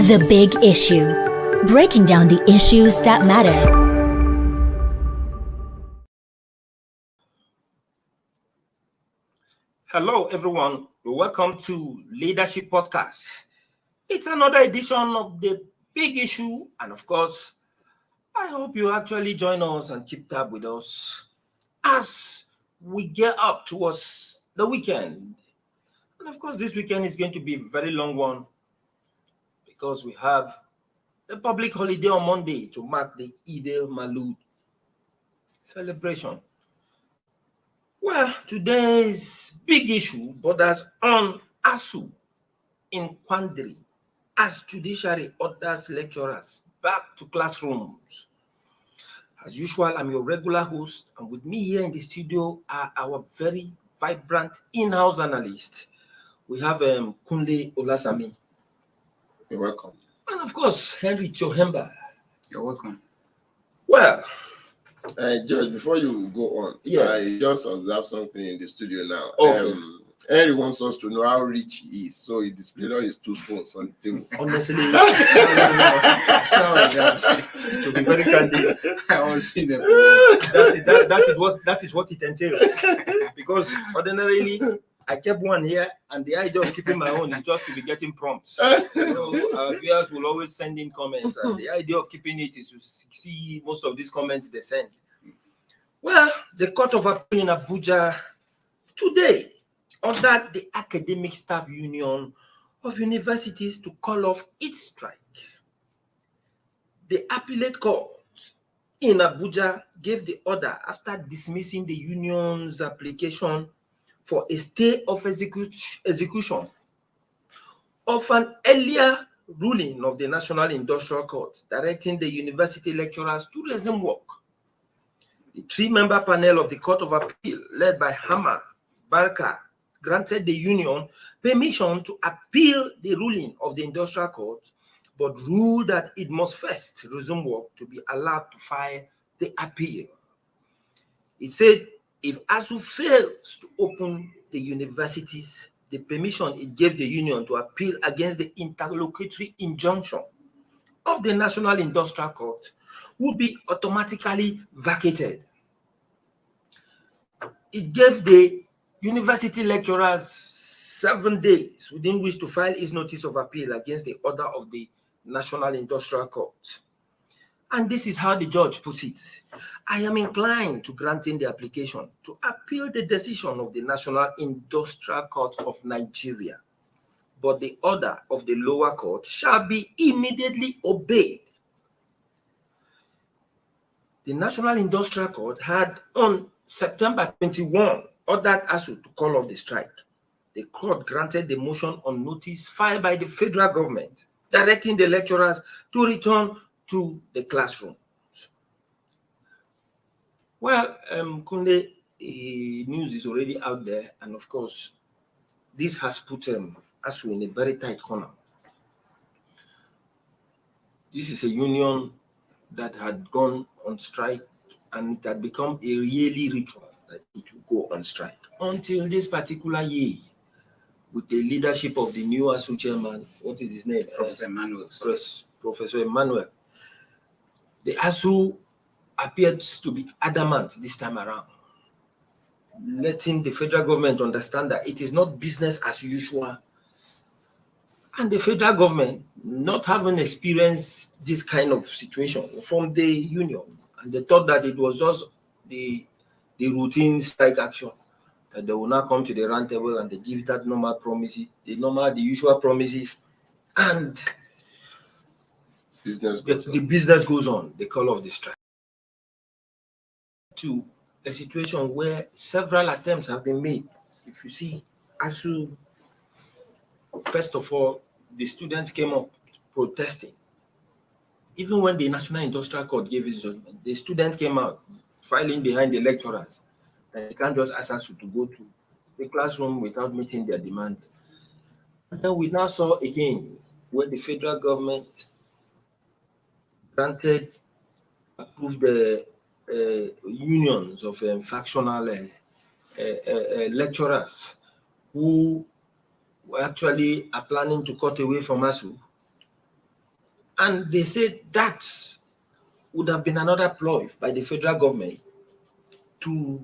The Big Issue. Breaking down the issues that matter. Hello, everyone. Welcome to Leadership Podcast. It's another edition of The Big Issue. And of course, I hope you actually join us and keep tab with us as we get up towards the weekend. And of course, this weekend is going to be a very long one because we have the public holiday on Monday to mark the Eid al-Maulud celebration. Well, today's big issue borders on ASUU in Quandary as Judiciary orders lecturers back to classrooms. As usual, I'm your regular host, and with me here in the studio are our very vibrant in-house analyst. We have Kunle Olasami. You're welcome. And of course, Henry Chohemba. You're welcome. Well, George, before you go on, Yeah. I just observed something in the studio now. Okay. Henry wants us to know how rich he is, so he displayed all his two phones on the table. honestly, to be very candid, I want to see them. that is what it entails. Because ordinarily, I kept one here, and the idea of keeping my own is just to be getting prompts. Our viewers will always send in comments, and the idea of keeping it is to see most of these comments they send. Well, the Court of Appeal in Abuja today ordered the Academic Staff Union of Universities to call off its strike. The appellate court in Abuja gave the order after dismissing the union's application for a stay of execution of an earlier ruling of the National Industrial Court directing the university lecturers to resume work. The three-member panel of the Court of Appeal, led by Hammer Barker, granted the union permission to appeal the ruling of the Industrial Court, but ruled that it must first resume work to be allowed to file the appeal. It said if ASUU fails to open the universities, the permission it gave the union to appeal against the interlocutory injunction of the National Industrial Court would be automatically vacated. It gave the university lecturers 7 days within which to file its notice of appeal against the order of the National Industrial Court. And this is how the judge puts it. I am inclined to granting the application to appeal the decision of the National Industrial Court of Nigeria, but the order of the lower court shall be immediately obeyed. The National Industrial Court had on September 21 ordered ASUU to call off the strike. The court granted the motion on notice filed by the federal government, directing the lecturers to return to the classrooms. Well, Kunle, news is already out there, and of course, this has put ASUU in a very tight corner. This is a union that had gone on strike, and it had become a yearly ritual that it would go on strike until this particular year, with the leadership of the new ASUU chairman. What is his name? Professor Emmanuel. Professor Emmanuel. The ASUU appears to be adamant this time around, letting the federal government understand that it is not business as usual. And the federal government not having experienced this kind of situation from the union, and they thought that it was just the routine strike action, that they will now come to the round table and they give that normal promises, the usual promises, and the business goes on. They call off the strike. To a situation where several attempts have been made. If you see, ASUU, first of all, the students came up protesting. Even when the National Industrial Court gave its judgment, the students came out filing behind the lecturers. And they can't just ask ASUU to go to the classroom without meeting their demand. And then we now saw again where the federal government approved the unions of factional lecturers who actually are planning to cut away from ASUU And they said that would have been another ploy by the federal government to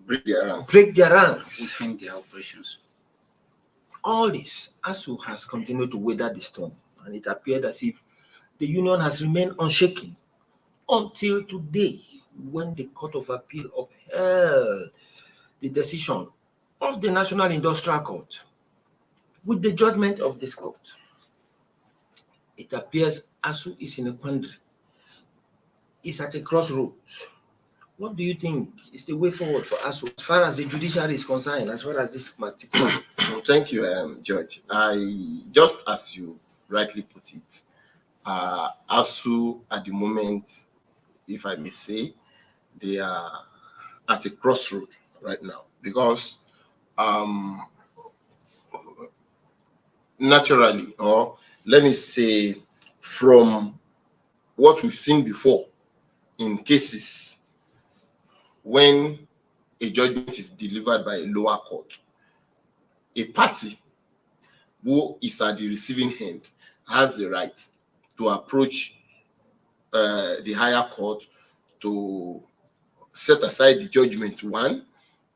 break their ranks. break their ranks. Weaken their operations. All this, ASUU has continued to weather the storm, and it appeared as if the union has remained unshaken until today, when the Court of Appeal upheld the decision of the National Industrial Court. With the judgment of this court, it appears ASUU is in a quandary. It's at a crossroads. What do you think is the way forward for ASUU as far as the judiciary is concerned, as far as this particular? Thank you, George. I just as you rightly put it, ASUU at the moment, if I may say, they are at a crossroad right now because naturally, or let me say, from what we've seen before in cases when a judgment is delivered by a lower court, a party who is at the receiving end has the right to approach the higher court to set aside the judgment. One,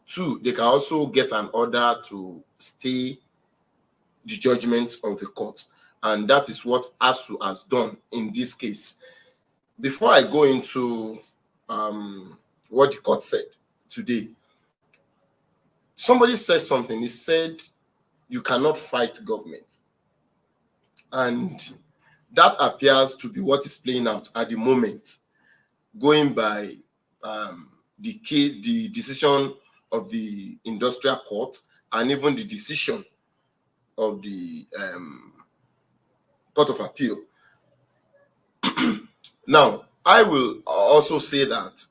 two, they can also get an order to stay the judgment of the court, and that is what ASUU has done in this case. Before I go into what the court said today, somebody said something. He said you cannot fight government, and that appears to be what is playing out at the moment, going by the case, the decision of the industrial court, and even the decision of the Court of Appeal. Now, I will also say that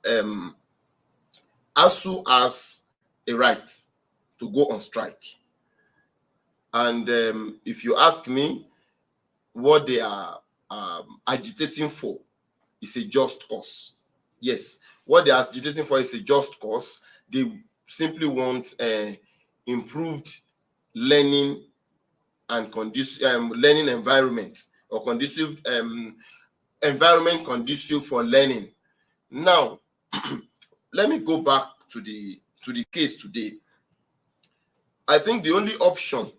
ASUU has a right to go on strike. And if you ask me, what they are agitating for is a just cause. Yes, what they are agitating for is a just cause. They simply want improved learning and conducive learning environment, or conducive environment conducive for learning. Now, let me go back to the case today. I think the only option,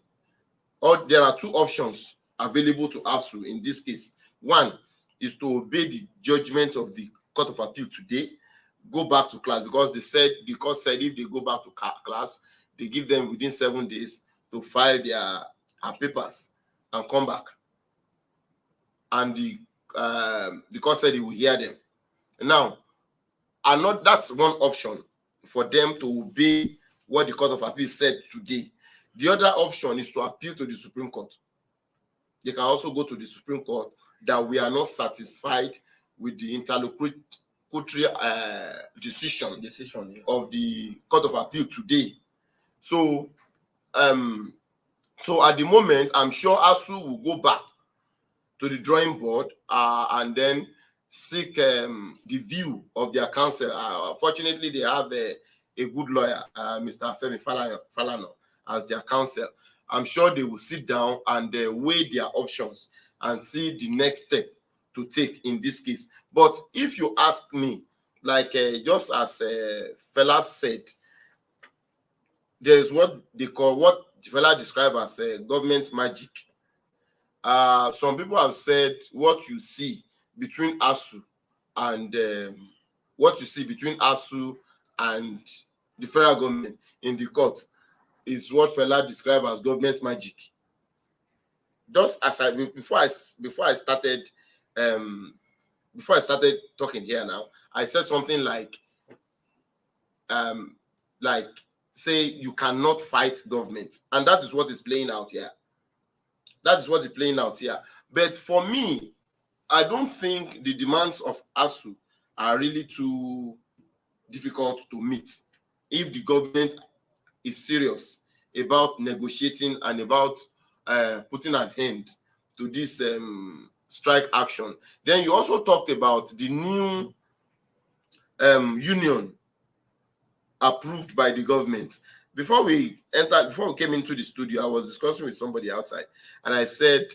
or there are two options available to ASUU in this case. One is to obey the judgment of the Court of Appeal today, go back to class, because the court said if they go back to class, they give them within 7 days to file their papers and come back. And the court said it will hear them. Now, that's one option for them to obey what the Court of Appeal said today. The other option is to appeal to the Supreme Court. They can also go to the Supreme Court that we are not satisfied with the interlocutory decision of the Court of Appeal today. So, so at the moment, I'm sure ASUU will go back to the drawing board and then seek the view of their counsel. Fortunately, they have a good lawyer, Mr. Femi Falana, as their counsel. I'm sure they will sit down and weigh their options and see the next step to take in this case. But if you ask me, like just as Fela said, there is what they call, what Fela described as government magic. Some people have said what you see between ASUU and the federal government in the court is what Fela described as government magic. Just as before I started talking here now, I said something like say you cannot fight government, and that is what is playing out here. That is what is playing out here. But for me, I don't think the demands of ASUU are really too difficult to meet if the government is serious about negotiating and about putting an end to this strike action. Then you also talked about the new union approved by the government. Before we came into the studio, I was discussing with somebody outside, and I said,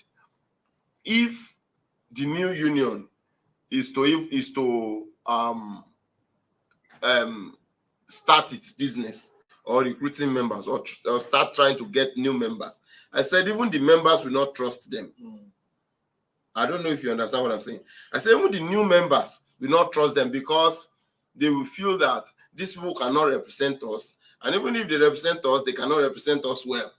if the new union is to start its business or recruiting members or start trying to get new members, I said even the members will not trust them. I don't know if you understand what I'm saying. I said even the new members will not trust them because they will feel that these people cannot represent us, and even if they represent us, they cannot represent us well.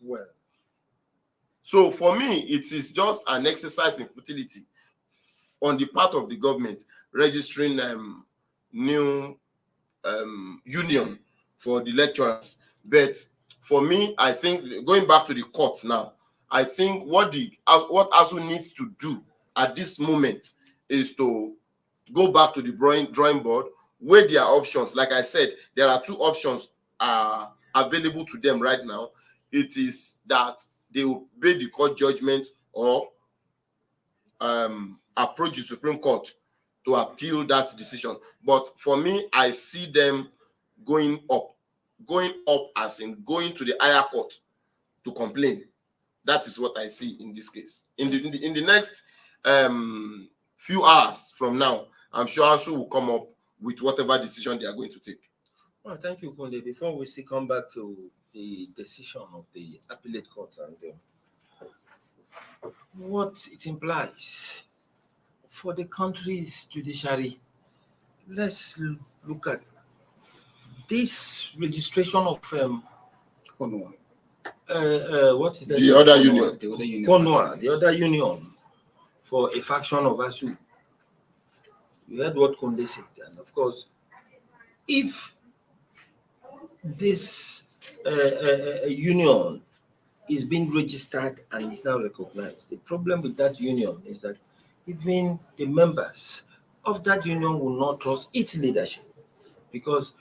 So for me, it is just an exercise in futility on the part of the government registering new union for the lecturers. But for me, I think going back to the court now, I think what ASUU needs to do at this moment is to go back to the drawing board, weigh their options. Like I said, there are two options available to them right now. It is that they obey the court judgment or approach the Supreme Court to appeal that decision. But for me, I see them going up as in going to the higher court to complain. That is what I see in this case. In the next few hours from now, I'm sure ASUU will come up with whatever decision they are going to take. Well, thank you, Kunle. Before we come back to the decision of the appellate court and what it implies for the country's judiciary, let's look at this registration of Konwa. What is that? The other union. Konwa, the other union for a faction of ASUU. You heard what Kunle said, and of course, if this union is being registered and is now recognized, the problem with that union is that even the members of that union will not trust its leadership, because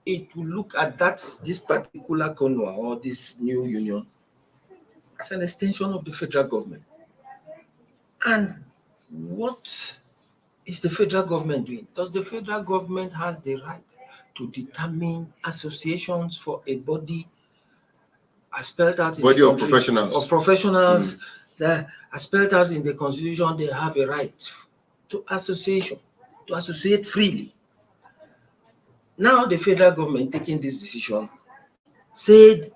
it will look at this particular Konwa or this new union as an extension of the federal government. And what is the federal government doing? Does the federal government has the right to determine associations for a body as spelled out in Body the of country, professionals. of professionals that are spelled out in the Constitution? They have a right to association, to associate freely. Now the federal government taking this decision said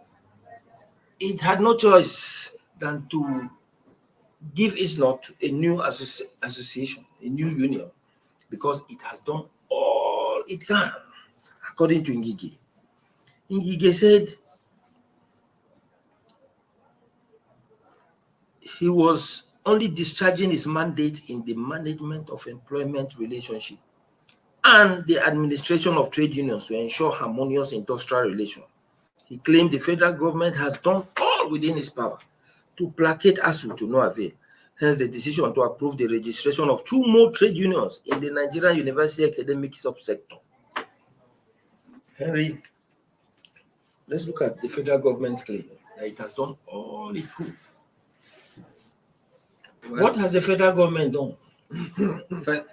it had no choice than to give its lot to a new association, a new union, because it has done all it can, according to Ngige. Ngige said he was only discharging his mandate in the management of employment relationship and the administration of trade unions to ensure harmonious industrial relations. He claimed the federal government has done all within its power to placate ASUU to no avail. Hence the decision to approve the registration of 2 more trade unions in the Nigerian University academic subsector. Henry, let's look at the federal government's claim that it has done all it could. Well, what has the federal government done?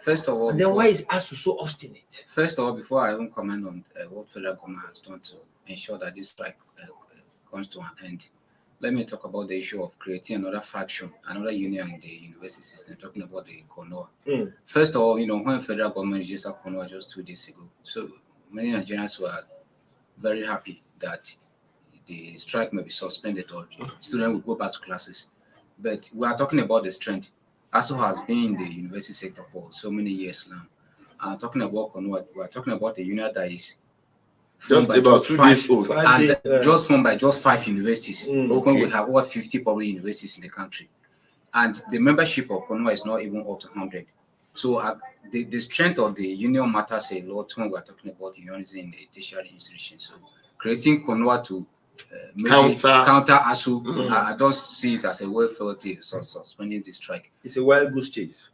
First of all, and then why is ASUU so obstinate? First of all, before I even comment on what federal government has done to ensure that this strike comes to an end, let me talk about the issue of creating another faction, another union in the university system, talking about the Konwa. First of all, when federal government registered Konwa just 2 days ago, so many Nigerians were very happy that the strike may be suspended or students will go back to classes. But we are talking about the strength. ASUU has been in the university sector for so many years now. Talking about Konwa, we are talking about a union that is just about 2 days old, and just formed by just 5 universities. Okay. We have over 50 public universities in the country, and the membership of Konwa is not even up to 100. So the strength of the union matters a lot when we are talking about unionism in the tertiary institution. So creating Konwa to counter ASUU, I don't see it as a well-felt suspending the strike. It's a wild goose chase.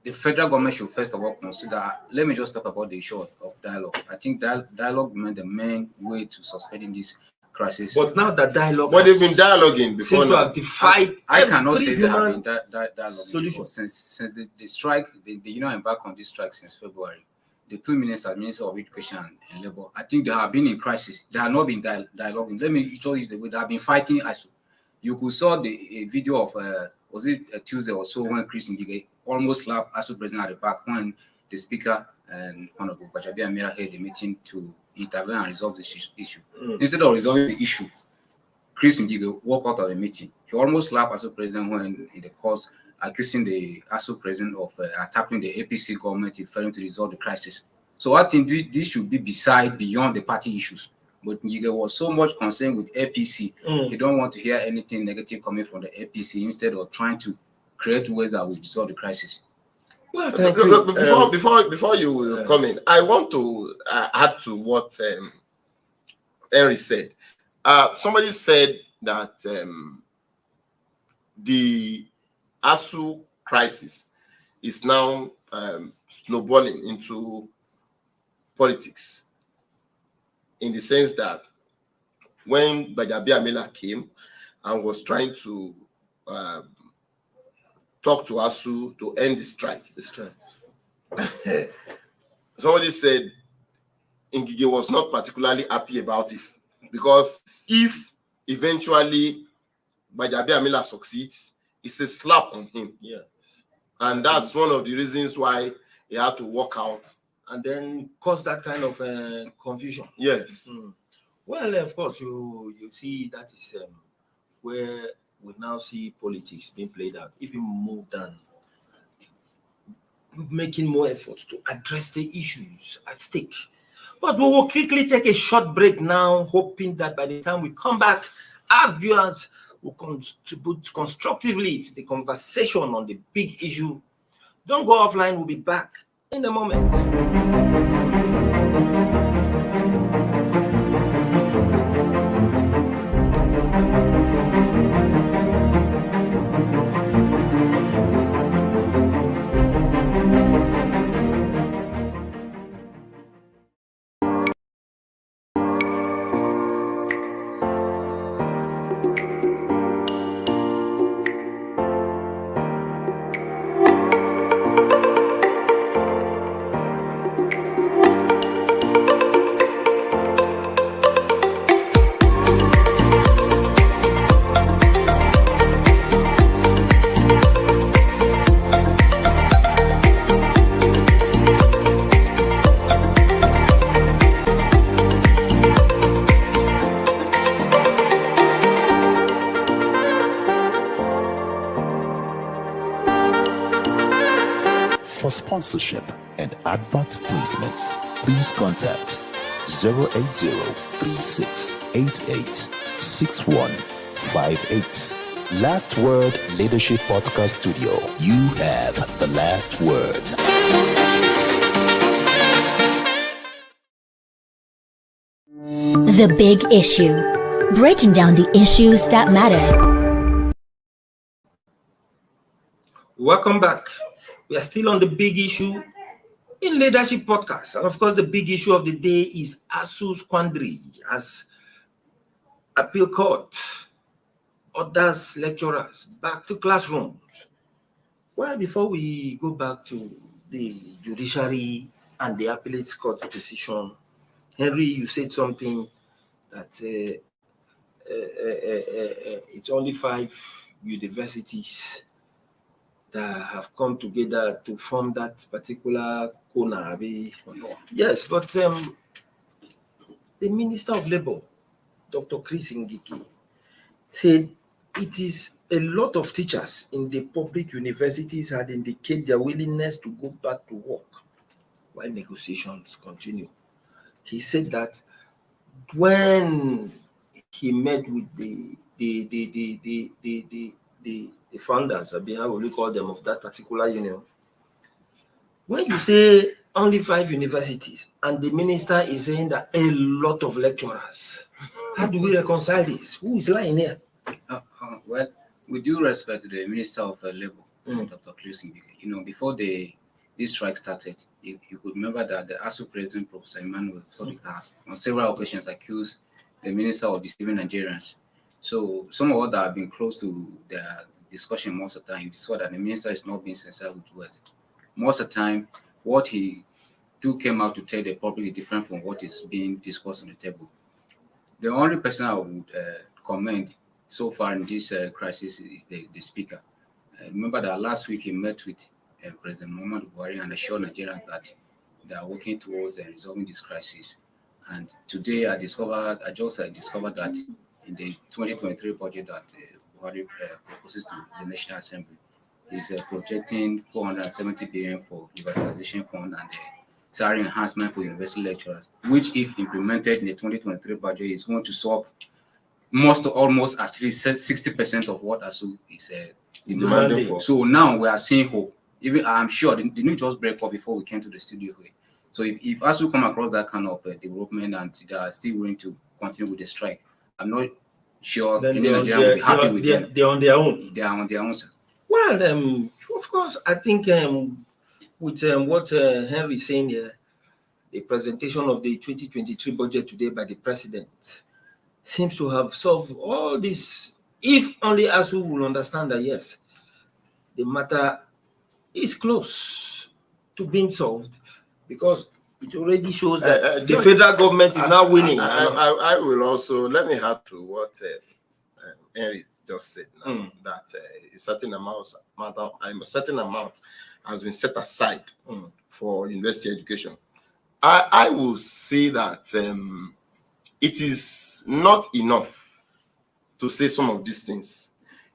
The federal government should first of all consider. Let me just talk about the issue of dialogue. I think dialogue remains the main way to suspending this crisis. But now that dialogue, but they've been dialoguing before now. I cannot say there have been dialogue since the strike. The union embarked on this strike since February. The 2 ministers, Minister of Education and Labour, I think they have been in crisis. They have not been dialoguing. Let me show you the way they have been fighting ASUU. You could saw the video of was it Tuesday or so when Chris Ngige almost slapped ASUU president at the back when the speaker and Honorable Gbajabi Amira held a meeting to intervene and resolve this issue. Instead of resolving the issue, Chris Ngige walked out of the meeting. He almost slapped ASUU president when in the course accusing the ASUU president of attacking the APC government in failing to resolve the crisis. So I think this should be beyond the party issues. But Ngige was so much concerned with APC, he don't want to hear anything negative coming from the APC instead of trying to create ways that will resolve the crisis. Well, thank you. Before you come in, I want to add to what Henry said. Somebody said that the ASUU crisis is now snowballing into politics, in the sense that when Gbajabi Amila came and was trying to talk to ASUU to end the strike, somebody said Ngige was not particularly happy about it, because if eventually Gbajabi Amila succeeds, it's a slap on him. Yeah. And that's one of the reasons why he had to walk out. And then cause that kind of confusion. Yes. Well, of course, you see that is where we now see politics being played out, even more than making more efforts to address the issues at stake. But we will quickly take a short break now, hoping that by the time we come back, our viewers will contribute constructively to the conversation on the big issue. Don't go offline. We'll be back in a moment. For sponsorship and advert placements, please contact 080-3688-6158. Last Word Leadership Podcast Studio. You have the last word. The Big Issue. Breaking down the issues that matter. Welcome back. We are still on the big issue in Leadership Podcast. And of course, the big issue of the day is ASUU's Quandary as appeal court orders lecturers back to classrooms. Well, before we go back to the judiciary and the appellate court decision, Henry, you said something that it's only 5 universities that have come together to form that particular corner. Yes, but the Minister of Labour, Dr. Chris Ngige, said it is a lot of teachers in the public universities had indicated their willingness to go back to work while negotiations continue. He said that when he met with the founders, how will you call them, of that particular union, when you say only 5 universities and the minister is saying that a lot of lecturers, how do we reconcile this? Who is lying here? Well, with due respect to the Minister of Labour, Dr. Chris Ngige, before this strike started, you could remember that the ASUU president, Professor Emmanuel Sadiq, has on several occasions accused the minister of deceiving Nigerians. So some of us that have been close to the discussion most of the time, you saw that the minister is not being sincere with words. Most of the time, what he came out to tell the public is different from what is being discussed on the table. The only person I would commend so far in this crisis is the speaker. Remember that last week he met with President Muhammad Buhari and assure Nigerians that they are working towards resolving this crisis. And today I just discovered that in the 2023 budget that Buhari proposes to the National Assembly is projecting 470 billion for revitalization fund and salary enhancement for university lecturers, which, if implemented in the 2023 budget, is going to solve almost at least 60% of what ASUU is demanding for. So now we are seeing hope. Even I'm sure the news just break up before we came to the studio here. So if ASUU come across that kind of development and they are still willing to continue with the strike, I'm not sure Then any Nigerian will be happy with them. They're on their own. They are on their own, sir. Well, of course, I think with what Henry is saying here, the presentation of the 2023 budget today by the president seems to have solved all this. If only ASUU will understand that, yes, the matter is close to being solved, because it already shows that the federal government is now winning. I will also, let me add to what Henry just said now, that a certain amount has been set aside for university education. I will say that it is not enough to say some of these things.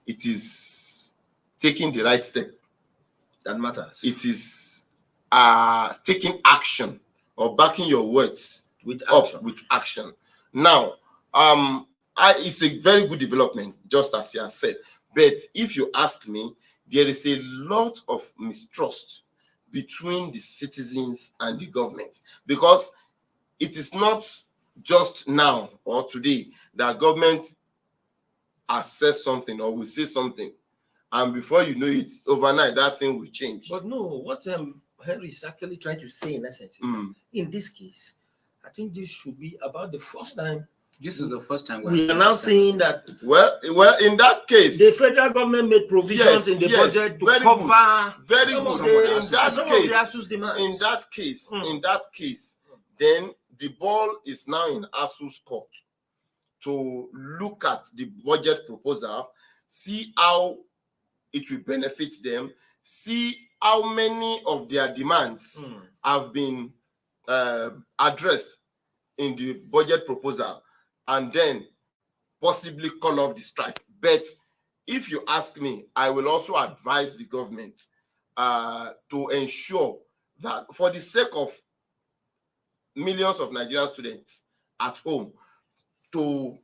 It is taking the right step that matters. It is taking action or backing your words with action. Now, it's a very good development, just as you have said. But if you ask me, there is a lot of mistrust between the citizens and the government, because it is not just now or today that government has said something or will say something, and before you know it, overnight that thing will change. But no, what Henry is actually trying to say in essence is that in this case, I think this should be about the first time. This is the first time we are now saying that. Well, in that case, the federal government made provisions in the budget to cover very good. In that case, then the ball is now in ASUU's court to look at the budget proposal, see how it will benefit them, see how many of their demands have been addressed in the budget proposal, and then possibly call off the strike. But if you ask me, I will also advise the government to ensure that, for the sake of millions of Nigerian students at home, to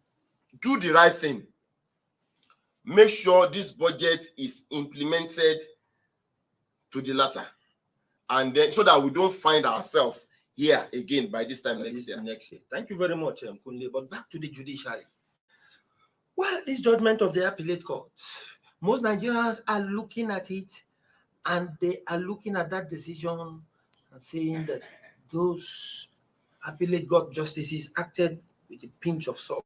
do the right thing. Make sure this budget is implemented to the latter, and then so that we don't find ourselves here again by this time next year. Thank you very much, Kunle. But back to the judiciary. Well, this judgment of the appellate court, most Nigerians are looking at it, and they are looking at that decision and saying that those appellate court justices acted with a pinch of salt.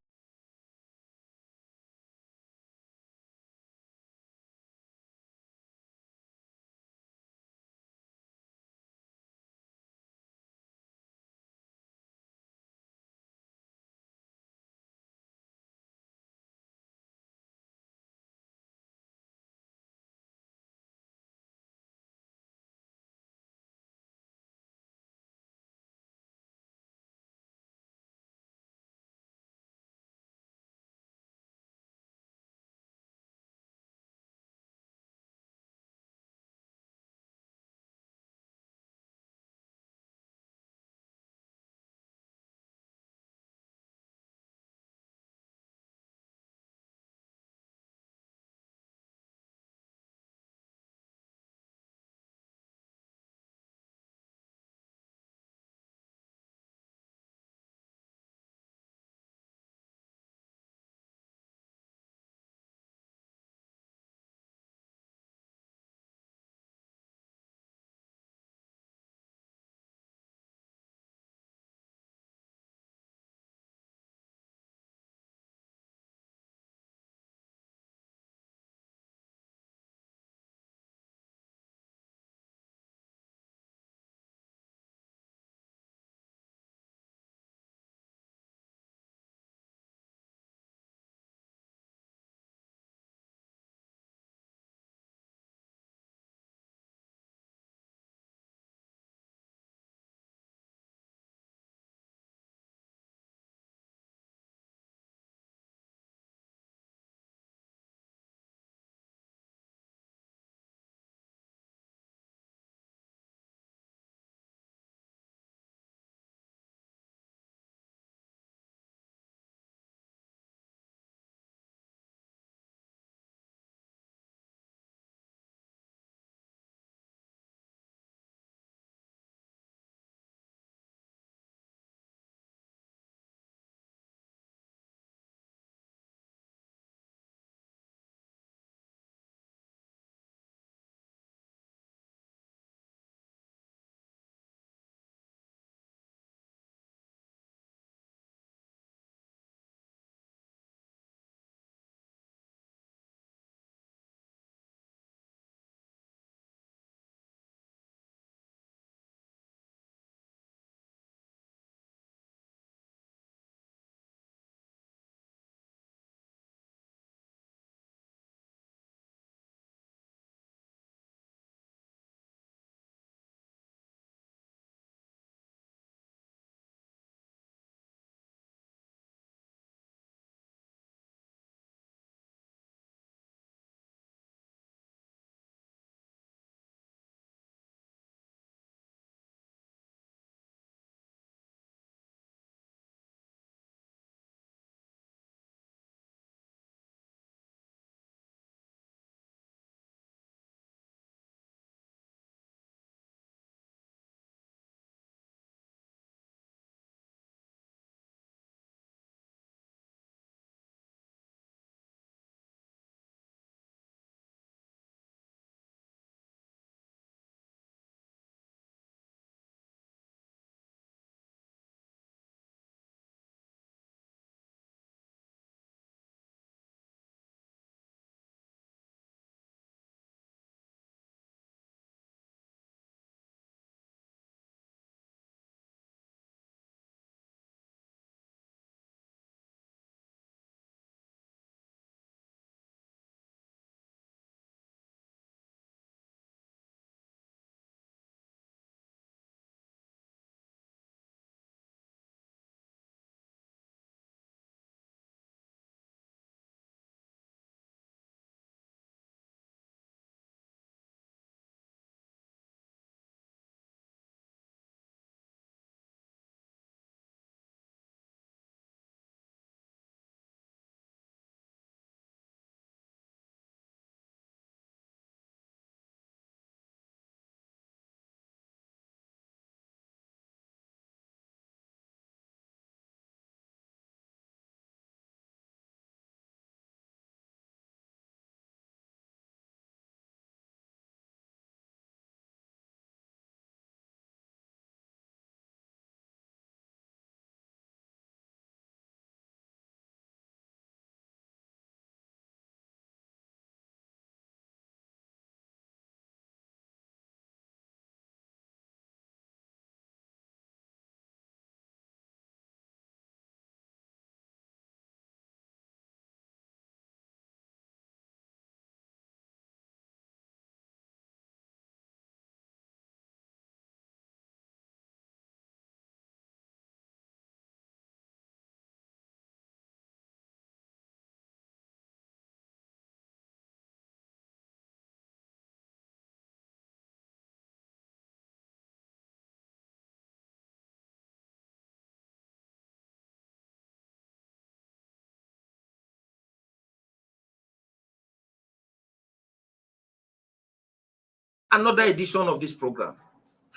another edition of this program.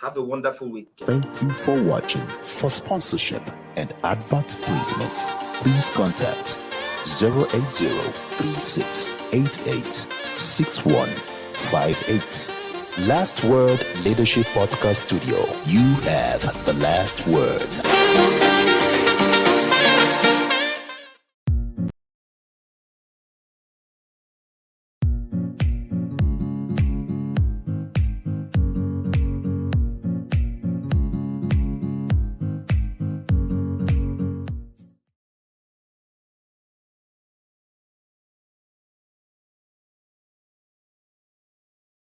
Have a wonderful week. Thank you for watching. For sponsorship and advert placements, please contact 080-3688-6158. Last Word Leadership Podcast Studio. You have the last word.